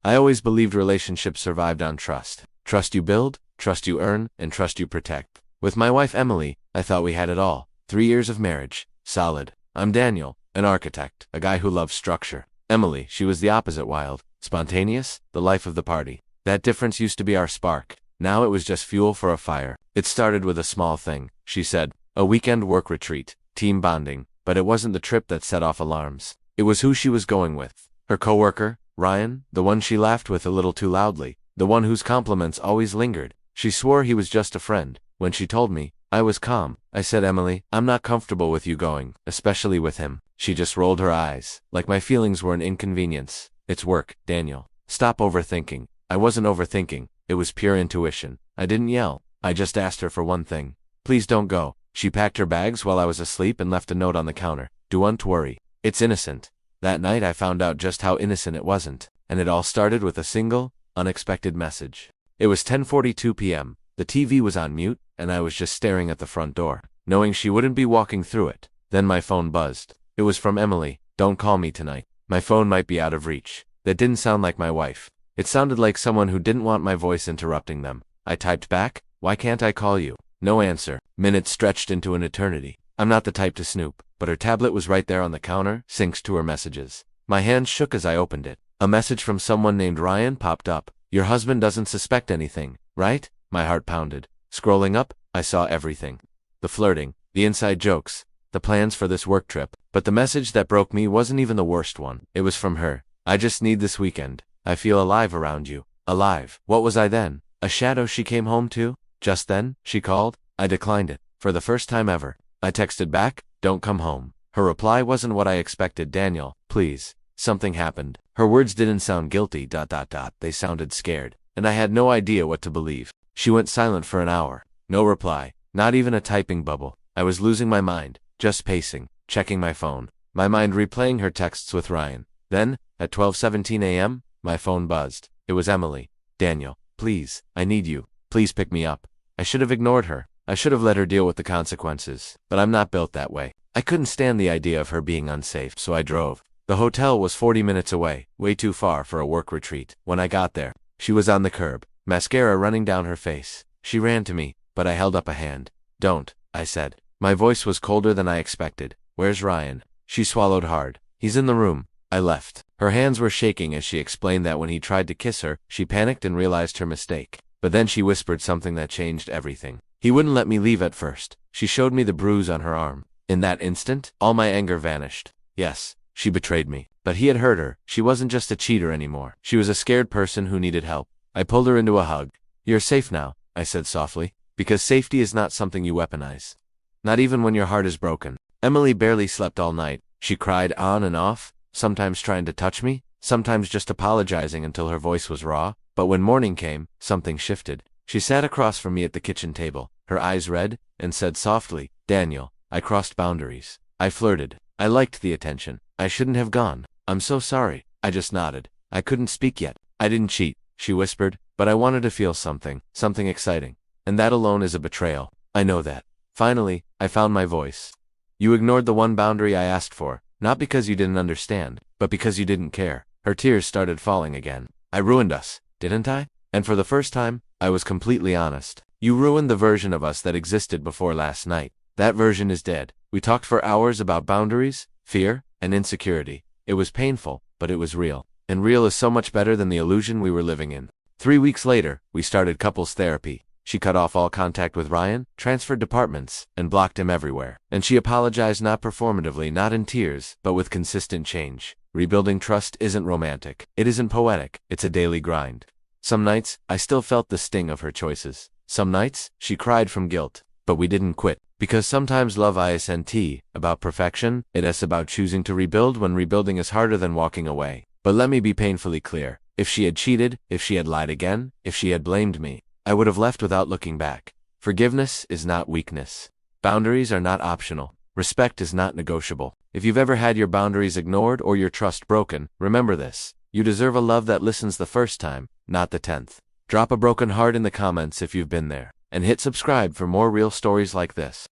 I always believed relationships survived on trust. Trust you build, trust you earn, and trust you protect. With my wife Emily, I thought we had it all. 3 years of marriage. Solid. I'm Daniel, an architect, a guy who loves structure. Emily, she was the opposite, wild, spontaneous, the life of the party. That difference used to be our spark. Now it was just fuel for a fire. It started with a small thing, she said. A weekend work retreat, team bonding. But it wasn't the trip that set off alarms. It was who she was going with. Her coworker, Ryan, the one she laughed with a little too loudly, the one whose compliments always lingered. She swore he was just a friend. When she told me, I was calm. I said, Emily, I'm not comfortable with you going, especially with him. She just rolled her eyes, like my feelings were an inconvenience. It's work, Daniel. Stop overthinking. I wasn't overthinking. It was pure intuition. I didn't yell. I just asked her for one thing. Please don't go. She packed her bags while I was asleep and left a note on the counter. Don't worry. It's innocent. That night I found out just how innocent it wasn't. And it all started with a single, unexpected message. It was 10:42 p.m. The TV was on mute, and I was just staring at the front door, knowing she wouldn't be walking through it. Then my phone buzzed. It was from Emily. Don't call me tonight. My phone might be out of reach. That didn't sound like my wife. It sounded like someone who didn't want my voice interrupting them. I typed back, why can't I call you? No answer. Minutes stretched into an eternity. I'm not the type to snoop, but her tablet was right there on the counter, synced to her messages. My hand shook as I opened it. A message from someone named Ryan popped up. Your husband doesn't suspect anything, right? My heart pounded. Scrolling up, I saw everything. The flirting, the inside jokes, the plans for this work trip. But the message that broke me wasn't even the worst one. It was from her. I just need this weekend. I feel alive around you. Alive. What was I then? A shadow she came home to? Just then, she called. I declined it. For the first time ever. I texted back, don't come home. Her reply wasn't what I expected. Daniel, please. Something happened. Her words didn't sound guilty. They sounded scared. And I had no idea what to believe. She went silent for an hour. No reply. Not even a typing bubble. I was losing my mind. Just pacing. Checking my phone. My mind replaying her texts with Ryan. Then, at 12:17 a.m., my phone buzzed. It was Emily. Daniel, please. I need you. Please pick me up. I should have ignored her. I should have let her deal with the consequences. But I'm not built that way. I couldn't stand the idea of her being unsafe, so I drove. The hotel was 40 minutes away, way too far for a work retreat. When I got there, she was on the curb, mascara running down her face. She ran to me, but I held up a hand. Don't, I said. My voice was colder than I expected. Where's Ryan? She swallowed hard. He's in the room. I left. Her hands were shaking as she explained that when he tried to kiss her, she panicked and realized her mistake. But then she whispered something that changed everything. He wouldn't let me leave at first. She showed me the bruise on her arm. In that instant, all my anger vanished. Yes, she betrayed me. But he had hurt her. She wasn't just a cheater anymore. She was a scared person who needed help. I pulled her into a hug. You're safe now, I said softly, because safety is not something you weaponize. Not even when your heart is broken. Emily barely slept all night. She cried on and off, sometimes trying to touch me, sometimes just apologizing until her voice was raw. But when morning came, something shifted. She sat across from me at the kitchen table, her eyes red, and said softly, Daniel, I crossed boundaries. I flirted. I liked the attention. I shouldn't have gone. I'm so sorry. I just nodded. I couldn't speak yet. I didn't cheat, she whispered, but I wanted to feel something exciting. And that alone is a betrayal. I know that. Finally, I found my voice. You ignored the one boundary I asked for, not because you didn't understand, but because you didn't care. Her tears started falling again. I ruined us, didn't I? And for the first time, I was completely honest. You ruined the version of us that existed before last night. That version is dead. We talked for hours about boundaries, fear, and insecurity. It was painful, but it was real. And real is so much better than the illusion we were living in. 3 weeks later, we started couples therapy. She cut off all contact with Ryan, transferred departments, and blocked him everywhere. And she apologized not performatively, not in tears, but with consistent change. Rebuilding trust isn't romantic. It isn't poetic. It's a daily grind. Some nights, I still felt the sting of her choices. Some nights, she cried from guilt. But we didn't quit. Because sometimes love isn't about perfection, it's about choosing to rebuild when rebuilding is harder than walking away. But let me be painfully clear. If she had cheated, if she had lied again, if she had blamed me, I would have left without looking back. Forgiveness is not weakness. Boundaries are not optional. Respect is not negotiable. If you've ever had your boundaries ignored or your trust broken, remember this. You deserve a love that listens the first time, not the 10th. Drop a broken heart in the comments if you've been there. And hit subscribe for more real stories like this.